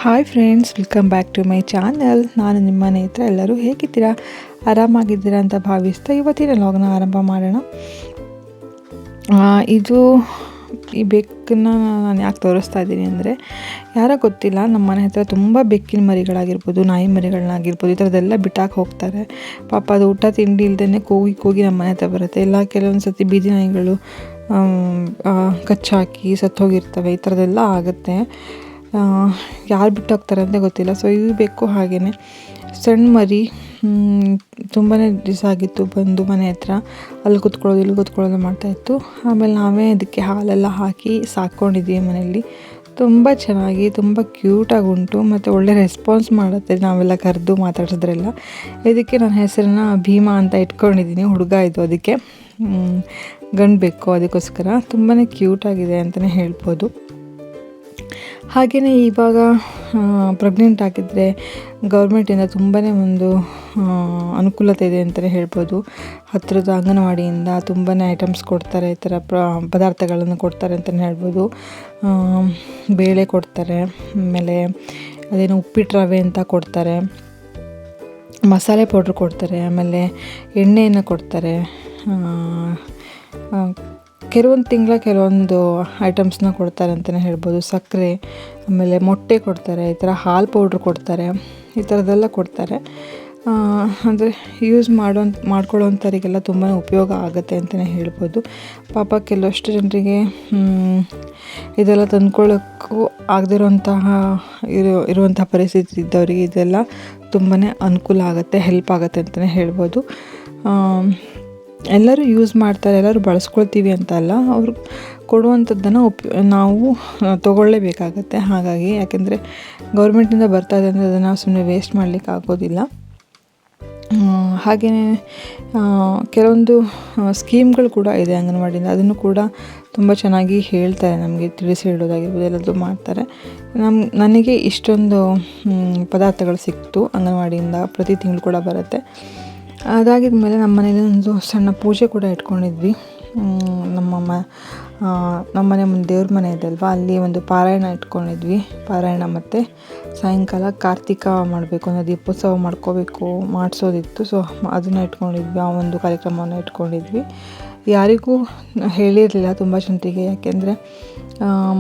Hi friends, welcome back to my channel. ನಾನು ನಿಮ್ಮ ನೇತ್ರ. ಎಲ್ಲರೂ ಹೇಗಿದ್ದೀರಾ? ಆರಾಮಾಗಿದ್ದೀರಾ ಅಂತ ಭಾವಿಸ್ತಾ ಇವತ್ತಿನ ವ್ಲಾಗ್ನ ಆರಂಭ ಮಾಡೋಣ. ಈ ಬೆಕ್ಕನ್ನು ನಾನು ಯಾಕೆ ತೋರಿಸ್ತಾ ಇದ್ದೀನಿ ಅಂದರೆ, ಯಾರೋ ಗೊತ್ತಿಲ್ಲ, ನಮ್ಮ ಮನೆ ಹತ್ರ ತುಂಬ ಬೆಕ್ಕಿನ ಮರಿಗಳಾಗಿರ್ಬೋದು, ನಾಯಿ ಮರಿಗಳನ್ನಾಗಿರ್ಬೋದು, ಈ ಥರದ್ದೆಲ್ಲ ಬಿಟ್ಟಾಕಿ ಹೋಗ್ತಾರೆ. ಪಾಪ ಅದು ಊಟ ತಿಂಡಿ ಇಲ್ದೇ ಕೂಗಿ ನಮ್ಮ ಮನೆ ಹತ್ರ ಬರುತ್ತೆ. ಇಲ್ಲ ಕೆಲವೊಂದು ಸತಿ ಬೀದಿ ನಾಯಿಗಳು ಕಚ್ಚಾಕಿ ಸತ್ತೋಗಿರ್ತವೆ. ಈ ಥರದ್ದೆಲ್ಲ ಆಗುತ್ತೆ. ಯಾರು ಬಿಟ್ಟು ಹೋಗ್ತಾರೆ ಅಂತ ಗೊತ್ತಿಲ್ಲ. ಸೊ ಇದು ಬೇಕು ಹಾಗೆಯೇ ಸಣ್ಣ ಮರಿ ತುಂಬಾ ದಿವಸ ಆಗಿತ್ತು ಬಂದು ಮನೆ ಹತ್ರ. ಅಲ್ಲಿ ಕೂತ್ಕೊಳ್ಳೋದು ಇಲ್ಲಿ ಕೂತ್ಕೊಳ್ಳೋದು ಮಾಡ್ತಾಯಿತ್ತು. ಆಮೇಲೆ ನಾವೇ ಅದಕ್ಕೆ ಹಾಲೆಲ್ಲ ಹಾಕಿ ಸಾಕ್ಕೊಂಡಿದ್ವಿ ಮನೆಯಲ್ಲಿ. ತುಂಬ ಚೆನ್ನಾಗಿ ತುಂಬ ಕ್ಯೂಟಾಗಿ ಉಂಟು ಮತ್ತು ಒಳ್ಳೆ ರೆಸ್ಪಾನ್ಸ್ ಮಾಡುತ್ತೆ ನಾವೆಲ್ಲ ಕರೆದು ಮಾತಾಡಿಸಿದ್ರೆಲ್ಲ. ಇದಕ್ಕೆ ನನ್ನ ಹೆಸರನ್ನ ಭೀಮಾ ಅಂತ ಇಟ್ಕೊಂಡಿದ್ದೀನಿ. ಹುಡುಗ ಇದು, ಅದಕ್ಕೆ ಗಂಡು ಬೇಕು, ಅದಕ್ಕೋಸ್ಕರ ತುಂಬಾ ಕ್ಯೂಟಾಗಿದೆ ಅಂತಲೇ ಹೇಳ್ಬೋದು. ಹಾಗೆಯೇ ಇವಾಗ ಪ್ರೆಗ್ನೆಂಟ್ ಆಗಿದ್ದರೆ ಗೌರ್ಮೆಂಟಿಂದ ತುಂಬಾ ಒಂದು ಅನುಕೂಲತೆ ಇದೆ ಅಂತಲೇ ಹೇಳ್ಬೋದು. ಹತ್ತಿರದ ಅಂಗನವಾಡಿಯಿಂದ ತುಂಬಾ ಐಟಮ್ಸ್ ಕೊಡ್ತಾರೆ, ಈ ಥರ ಪದಾರ್ಥಗಳನ್ನು ಕೊಡ್ತಾರೆ ಅಂತಲೇ ಹೇಳ್ಬೋದು. ಬೇಳೆ ಕೊಡ್ತಾರೆ, ಆಮೇಲೆ ಅದೇನೋ ಉಪ್ಪಿಟ್ಟು ರವೆ ಅಂತ ಕೊಡ್ತಾರೆ, ಮಸಾಲೆ ಪೌಡ್ರ್ ಕೊಡ್ತಾರೆ, ಆಮೇಲೆ ಎಣ್ಣೆಯನ್ನು ಕೊಡ್ತಾರೆ. ಕೆಲವೊಂದು ತಿಂಗಳ ಕೆಲವೊಂದು ಐಟಮ್ಸ್ನ ಕೊಡ್ತಾರೆ ಅಂತಲೇ ಹೇಳ್ಬೋದು. ಸಕ್ಕರೆ, ಆಮೇಲೆ ಮೊಟ್ಟೆ ಕೊಡ್ತಾರೆ, ಈ ಥರ ಹಾಲು ಪೌಡ್ರ್ ಕೊಡ್ತಾರೆ, ಈ ಥರದ್ದೆಲ್ಲ ಕೊಡ್ತಾರೆ. ಅಂದರೆ ಯೂಸ್ ಮಾಡ್ಕೊಳ್ಳೋಂಥವರಿಗೆಲ್ಲ ತುಂಬಾ ಉಪಯೋಗ ಆಗುತ್ತೆ ಅಂತಲೇ ಹೇಳ್ಬೋದು. ಪಾಪ ಕೆಲವಷ್ಟು ಜನರಿಗೆ ಇದೆಲ್ಲ ತಂದ್ಕೊಳ್ಳೋಕ್ಕೂ ಇರುವಂತಹ ಪರಿಸ್ಥಿತಿ ಇದ್ದವರಿಗೆ ಇದೆಲ್ಲ ತುಂಬಾ ಅನುಕೂಲ ಆಗುತ್ತೆ, ಹೆಲ್ಪ್ ಆಗುತ್ತೆ ಅಂತಲೇ ಹೇಳ್ಬೋದು. ಎಲ್ಲರೂ ಯೂಸ್ ಮಾಡ್ತಾರೆ, ಎಲ್ಲರೂ ಬಳಸ್ಕೊಳ್ತೀವಿ ಅಂತ ಅಲ್ಲ, ಅವರು ಕೊಡುವಂಥದ್ದನ್ನು ನಾವು ತೊಗೊಳ್ಳೇಬೇಕಾಗತ್ತೆ. ಹಾಗಾಗಿ ಯಾಕೆಂದರೆ ಗೌರ್ಮೆಂಟಿಂದ ಬರ್ತಾ ಇದೆ ಅಂದರೆ ಅದನ್ನು ಸುಮ್ಮನೆ ವೇಸ್ಟ್ ಮಾಡಲಿಕ್ಕೆ ಆಗೋದಿಲ್ಲ. ಹಾಗೆಯೇ ಕೆಲವೊಂದು ಸ್ಕೀಮ್ಗಳು ಕೂಡ ಇದೆ ಅಂಗನವಾಡಿಯಿಂದ, ಅದನ್ನು ಕೂಡ ತುಂಬ ಚೆನ್ನಾಗಿ ಹೇಳ್ತಾರೆ, ನಮಗೆ ತಿಳಿಸಿ ಹೇಳೋದಾಗಿರ್ಬೋದು, ಎಲ್ಲದೂ ಮಾಡ್ತಾರೆ. ನನಗೆ ಇಷ್ಟೊಂದು ಪದಾರ್ಥಗಳು ಸಿಕ್ತು ಅಂಗನವಾಡಿಯಿಂದ, ಪ್ರತಿ ತಿಂಗಳು ಕೂಡ ಬರುತ್ತೆ. ಅದಾಗಿದ ಮೇಲೆ ನಮ್ಮ ಮನೇಲಿ ಒಂದು ಸಣ್ಣ ಪೂಜೆ ಕೂಡ ಇಟ್ಕೊಂಡಿದ್ವಿ. ನಮ್ಮ ಮನೆ ಮುಂದೆ ದೇವ್ರ ಮನೆ ಇದೆ ಅಲ್ವಾ, ಅಲ್ಲಿ ಒಂದು ಪಾರಾಯಣ ಇಟ್ಕೊಂಡಿದ್ವಿ. ಪಾರಾಯಣ ಮತ್ತು ಸಾಯಂಕಾಲ ಕಾರ್ತಿಕ ಮಾಡಬೇಕು ಅನ್ನೋ ದೀಪೋತ್ಸವ ಮಾಡಿಸೋದಿತ್ತು. ಸೊ ಅದನ್ನು ಇಟ್ಕೊಂಡಿದ್ವಿ, ಆ ಒಂದು ಕಾರ್ಯಕ್ರಮವನ್ನು ಇಟ್ಕೊಂಡಿದ್ವಿ. ಯಾರಿಗೂ ಹೇಳಿರಲಿಲ್ಲ ತುಂಬ ಜನರಿಗೆ, ಯಾಕೆಂದರೆ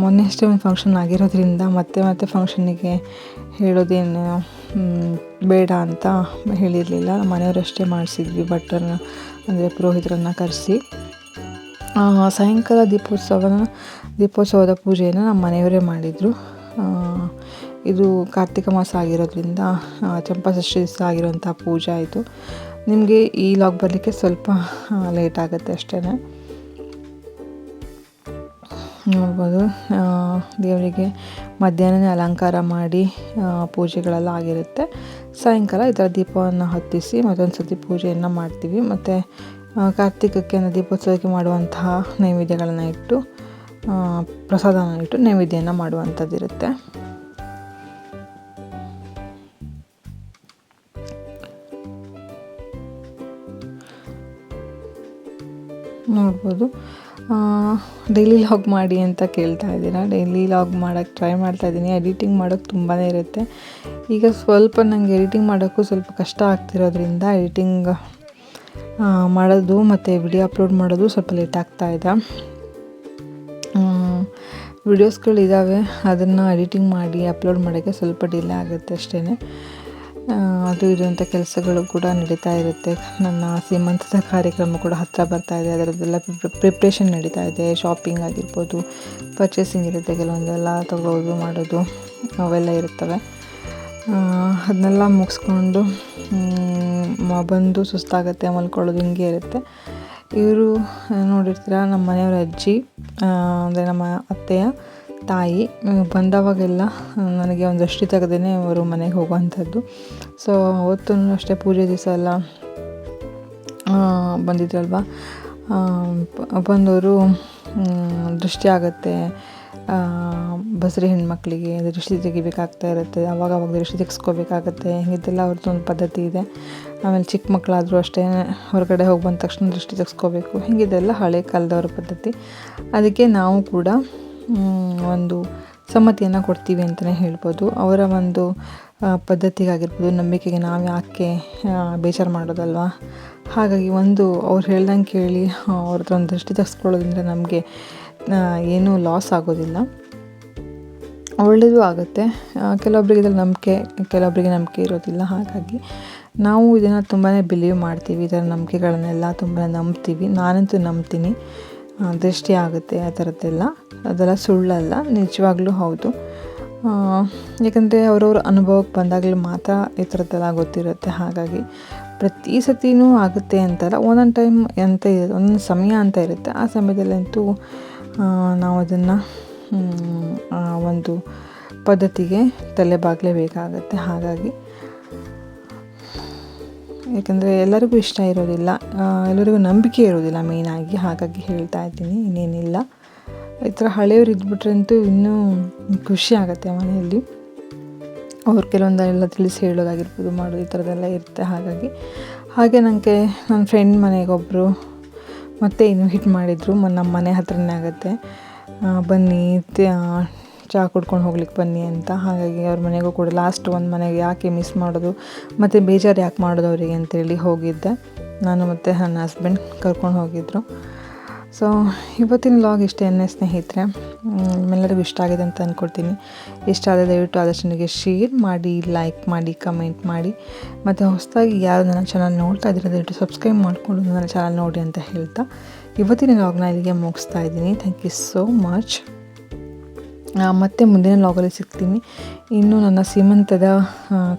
ಮೊನ್ನೆ ಅಷ್ಟೇ ಒಂದು ಫಂಕ್ಷನ್ ಆಗಿರೋದ್ರಿಂದ ಮತ್ತೆ ಫಂಕ್ಷನ್ನಿಗೆ ಹೇಳೋದೇನು ಬೇಡ ಅಂತ ಹೇಳಿರಲಿಲ್ಲ. ನಮ್ಮ ಮನೆಯವರಷ್ಟೇ ಮಾಡಿಸಿದ್ವಿ, ಭಟ್ಟರನ್ನ ಅಂದರೆ ಪುರೋಹಿತರನ್ನು ಕರೆಸಿ. ಸಾಯಂಕಾಲ ದೀಪೋತ್ಸವದ ಪೂಜೆಯನ್ನು ನಮ್ಮ ಮನೆಯವರೇ ಮಾಡಿದರು. ಇದು ಕಾರ್ತಿಕ ಮಾಸ ಆಗಿರೋದ್ರಿಂದ ಚಂಪಾಷಷ್ಠಿ ದಿವಸ ಆಗಿರೋಂಥ ಪೂಜೆ ಆಯಿತು. ನಿಮಗೆ ಈ ಲಾಗ್ ಬರಲಿಕ್ಕೆ ಸ್ವಲ್ಪ ಲೇಟ್ ಆಗುತ್ತೆ ಅಷ್ಟೇ. ನೋಡ್ಬೋದು, ದೇವರಿಗೆ ಮಧ್ಯಾಹ್ನನೇ ಅಲಂಕಾರ ಮಾಡಿ ಪೂಜೆಗಳೆಲ್ಲ ಆಗಿರುತ್ತೆ. ಸಾಯಂಕಾಲ ಈ ಥರ ದೀಪವನ್ನು ಹೊತ್ತಿಸಿ ಮತ್ತೊಂದು ಸರ್ತಿ ಪೂಜೆಯನ್ನು ಮಾಡ್ತೀವಿ. ಮತ್ತು ಕಾರ್ತಿಕಕ್ಕೆ ದೀಪೋತ್ಸವಕ್ಕೆ ಮಾಡುವಂತಹ ನೈವೇದ್ಯಗಳನ್ನು ಇಟ್ಟು, ಪ್ರಸಾದನ ಇಟ್ಟು ನೈವೇದ್ಯವನ್ನು ಮಾಡುವಂಥದ್ದಿರುತ್ತೆ. ನೋಡ್ಬೋದು, ಡೈಲಿ ಲಾಗ್ ಮಾಡಿ ಅಂತ ಕೇಳ್ತಾ ಇದ್ದೀರಾ. ಡೈಲಿ ಲಾಗ್ ಮಾಡೋಕ್ಕೆ ಟ್ರೈ ಮಾಡ್ತಾಯಿದ್ದೀನಿ. ಎಡಿಟಿಂಗ್ ಮಾಡೋಕ್ಕೆ ತುಂಬಾ ಇರುತ್ತೆ. ಈಗ ಸ್ವಲ್ಪ ನನಗೆ ಎಡಿಟಿಂಗ್ ಮಾಡೋಕ್ಕೂ ಸ್ವಲ್ಪ ಕಷ್ಟ ಆಗ್ತಿರೋದ್ರಿಂದ ಎಡಿಟಿಂಗ್ ಮಾಡೋದು ಮತ್ತು ವಿಡಿಯೋ ಅಪ್ಲೋಡ್ ಮಾಡೋದು ಸ್ವಲ್ಪ ಲೇಟ್ ಆಗ್ತಾಯಿದೆ. ವಿಡಿಯೋಸ್ಗಳಿದ್ದಾವೆ, ಅದನ್ನು ಎಡಿಟಿಂಗ್ ಮಾಡಿ ಅಪ್ಲೋಡ್ ಮಾಡೋಕ್ಕೆ ಸ್ವಲ್ಪ ಡಿಲೇ ಆಗುತ್ತೆ ಅಷ್ಟೇ. ಅದು ಇರುವಂಥ ಕೆಲಸಗಳು ಕೂಡ ನಡೀತಾ ಇರುತ್ತೆ. ನನ್ನ ಸೀಮಂತದ ಕಾರ್ಯಕ್ರಮ ಕೂಡ ಹತ್ತಿರ ಬರ್ತಾ ಇದೆ, ಅದರದ್ದೆಲ್ಲ ಪ್ರಿಪ್ರೇಷನ್ ನಡೀತಾ ಇದೆ. ಶಾಪಿಂಗ್ ಆಗಿರ್ಬೋದು, ಪರ್ಚೇಸಿಂಗ್ ಇರುತ್ತೆ, ಕೆಲವೊಂದೆಲ್ಲ ತಗೊಳ್ಳೋದು ಮಾಡೋದು ಅವೆಲ್ಲ ಇರುತ್ತವೆ. ಅದನ್ನೆಲ್ಲ ಮುಗಿಸ್ಕೊಂಡು ಬಂದು ಸುಸ್ತಾಗುತ್ತೆ, ಮಲ್ಕೊಳ್ಳೋದು ಹಿಂಗೆ ಇರುತ್ತೆ. ಇವರು ನೋಡಿರ್ತೀರ, ನಮ್ಮ ಮನೆಯವರ ಅಜ್ಜಿ ಅಂದರೆ ನಮ್ಮ ಅತ್ತೆಯ ತಾಯಿ ಬಂದವಾಗೆಲ್ಲ ನನಗೆ ಒಂದು ದೃಷ್ಟಿ ತೆಗೆದೇ ಅವರು ಮನೆಗೆ ಹೋಗುವಂಥದ್ದು. ಸೊ ಅವತ್ತೂ ಅಷ್ಟೇ ಪೂಜೆ ದಿವಸ ಎಲ್ಲ ಬಂದಿದ್ರಲ್ವ, ಬಂದವರು ದೃಷ್ಟಿ ಆಗುತ್ತೆ, ಬಸರಿ ಹೆಣ್ಮಕ್ಳಿಗೆ ದೃಷ್ಟಿ ತೆಗಿಬೇಕಾಗ್ತಾ ಇರುತ್ತೆ, ಅವಾಗ ದೃಷ್ಟಿ ತೆಗೆಸ್ಕೋಬೇಕಾಗತ್ತೆ. ಇದೆಲ್ಲ ಅವ್ರದ್ದು ಒಂದು ಪದ್ಧತಿ ಇದೆ. ಆಮೇಲೆ ಚಿಕ್ಕ ಮಕ್ಕಳಾದರೂ ಅಷ್ಟೇ ಹೊರಗಡೆ ಹೋಗಿ ಬಂದ ತಕ್ಷಣ ದೃಷ್ಟಿ ತೆಗೆಸ್ಕೋಬೇಕು. ಹೀಗಿದೆಲ್ಲ ಹಳೆ ಕಾಲದವ್ರ ಪದ್ಧತಿ. ಅದಕ್ಕೆ ನಾವು ಕೂಡ ಒಂದು ಸಮ್ಮತಿಯನ್ನು ಕೊಡ್ತೀವಿ ಅಂತಲೇ ಹೇಳ್ಬೋದು. ಅವರ ಒಂದು ಪದ್ಧತಿಗಾಗಿರ್ಬೋದು, ನಂಬಿಕೆಗೆ ನಾವು ಯಾಕೆ ಬೇಜಾರು ಮಾಡೋದಲ್ವಾ. ಹಾಗಾಗಿ ಅವ್ರು ಹೇಳ್ದಂಗೆ ಕೇಳಿ ಅವ್ರ ಹತ್ರ ಒಂದು ದೃಷ್ಟಿ ತೆಗೆಸ್ಕೊಳ್ಳೋದ್ರಿಂದ ನಮಗೆ ಏನೂ ಲಾಸ್ ಆಗೋದಿಲ್ಲ, ಒಳ್ಳೆಯದು ಆಗುತ್ತೆ. ಕೆಲವೊಬ್ಬರಿಗೆ ಇದ್ರಲ್ಲಿ ಕೆಲವೊಬ್ಬರಿಗೆ ನಂಬಿಕೆ ಇರೋದಿಲ್ಲ. ಹಾಗಾಗಿ ನಾವು ಇದನ್ನು ತುಂಬಾ ಬಿಲೀವ್ ಮಾಡ್ತೀವಿ, ಇದರ ನಂಬಿಕೆಗಳನ್ನೆಲ್ಲ ತುಂಬ ನಂಬ್ತೀವಿ. ನಾನಂತೂ ನಂಬ್ತೀನಿ. ದೃಷ್ಟಿ ಆಗುತ್ತೆ ಆ ಥರದ್ದೆಲ್ಲ, ಅದೆಲ್ಲ ಸುಳ್ಳಲ್ಲ, ನಿಜವಾಗ್ಲೂ ಹೌದು. ಯಾಕಂದರೆ ಅವ್ರವ್ರ ಅನುಭವಕ್ಕೆ ಬಂದಾಗಲೂ ಮಾತ್ರ ಈ ಥರದ್ದೆಲ್ಲ ಗೊತ್ತಿರುತ್ತೆ. ಹಾಗಾಗಿ ಪ್ರತಿ ಸತಿನೂ ಆಗುತ್ತೆ ಅಂತಲ್ಲ, ಒಂದೊಂದು ಟೈಮ್ ಅಂತ ಇರುತ್ತೆ, ಒಂದೊಂದು ಸಮಯ ಅಂತ ಇರುತ್ತೆ. ಆ ಸಮಯದಲ್ಲಂತೂ ನಾವು ಅದನ್ನು ಒಂದು ಪದ್ಧತಿಗೆ ತಲೆಬಾಗಲೇಬೇಕಾಗತ್ತೆ. ಹಾಗಾಗಿ ಯಾಕಂದರೆ ಎಲ್ಲರಿಗೂ ಇಷ್ಟ ಇರೋದಿಲ್ಲ, ಎಲ್ಲರಿಗೂ ನಂಬಿಕೆ ಇರೋದಿಲ್ಲ ಮೇಯ್ನಾಗಿ. ಹಾಗಾಗಿ ಹೇಳ್ತಾ ಇದ್ದೀನಿ, ಇನ್ನೇನಿಲ್ಲ. ಈ ಥರ ಹಳೆಯವ್ರು ಇದ್ಬಿಟ್ರಂತೂ ಇನ್ನೂ ಖುಷಿ ಆಗುತ್ತೆ ಮನೆಯಲ್ಲಿ. ಅವ್ರು ಕೆಲವೊಂದೆಲ್ಲ ತಿಳಿಸಿ ಹೇಳೋದಾಗಿರ್ಬೋದು, ಮಾಡೋದು, ಈ ಥರದ್ದೆಲ್ಲ ಇರುತ್ತೆ. ಹಾಗೆ ನನಗೆ ನನ್ನ ಫ್ರೆಂಡ್ ಮನೆಗೊಬ್ಬರು ಮತ್ತೆ ಇನ್ವೈಟ್ ಮಾಡಿದರು. ನಮ್ಮ ಮನೆ ಹತ್ರನೇ ಆಗುತ್ತೆ, ಬನ್ನಿ ಚಹಾ ಕುಡ್ಕೊಂಡು ಹೋಗ್ಲಿಕ್ಕೆ ಬನ್ನಿ ಅಂತ. ಹಾಗಾಗಿ ಅವ್ರ ಮನೆಗೂ ಕೂಡ ಲಾಸ್ಟ್ ಒಂದು ಮನೆಗೆ ಯಾಕೆ ಮಿಸ್ ಮಾಡೋದು ಮತ್ತು ಬೇಜಾರು ಯಾಕೆ ಮಾಡೋದು ಅವರಿಗೆ ಅಂತೇಳಿ ಹೋಗಿದ್ದೆ. ನಾನು ಮತ್ತು ನನ್ನ ಹಸ್ಬೆಂಡ್ ಕರ್ಕೊಂಡು ಹೋಗಿದ್ದರು. ಸೊ ಇವತ್ತಿನ ವ್ಲಾಗ್ ಇಷ್ಟೇ ಸ್ನೇಹಿತರೆ. ನಿಮ್ಮೆಲ್ಲರಿಗೂ ಇಷ್ಟ ಆಗಿದೆ ಅಂತ ಅಂದ್ಕೊಳ್ತೀನಿ. ಇಷ್ಟ ಆದರೆ ದಯವಿಟ್ಟು ಆದಷ್ಟು ನನಗೆ ಶೇರ್ ಮಾಡಿ, ಲೈಕ್ ಮಾಡಿ, ಕಮೆಂಟ್ ಮಾಡಿ. ಮತ್ತು ಹೊಸದಾಗಿ ಯಾರು ನನ್ನ ಚಾನಲ್ ನೋಡ್ತಾ ಇದ್ದೀರ ದಯವಿಟ್ಟು ಸಬ್ಸ್ಕ್ರೈಬ್ ಮಾಡಿಕೊಂಡು ನನ್ನ ಚಾನಲ್ ನೋಡಿ ಅಂತ ಹೇಳ್ತಾ ಇವತ್ತಿನ ವ್ಲಾಗ್ನ ಇಲ್ಲಿಗೆ ಮುಗಿಸ್ತಾ ಇದ್ದೀನಿ. Thank you so much. ಮತ್ತೆ ಮುಂದಿನ ವ್ಲಾಗಲ್ಲಿ ಸಿಗ್ತೀನಿ. ಇನ್ನು ನನ್ನ ಸೀಮಂತದ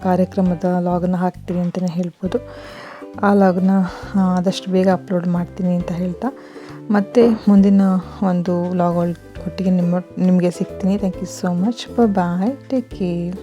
ಕಾರ್ಯಕ್ರಮದ ವ್ಲಾಗನ್ನು ಹಾಕ್ತೀನಿ ಅಂತಲೇ ಹೇಳ್ಬೋದು. ಆ ವ್ಲಾಗನ್ನ ಆದಷ್ಟು ಬೇಗ ಅಪ್ಲೋಡ್ ಮಾಡ್ತೀನಿ ಅಂತ ಹೇಳ್ತಾ ಮತ್ತೆ ಮುಂದಿನ ಒಂದು ವ್ಲಾಗ್ ಒಟ್ಟಿಗೆ ನಿಮಗೆ ಸಿಗ್ತೀನಿ. Thank you so much. Bye, take care.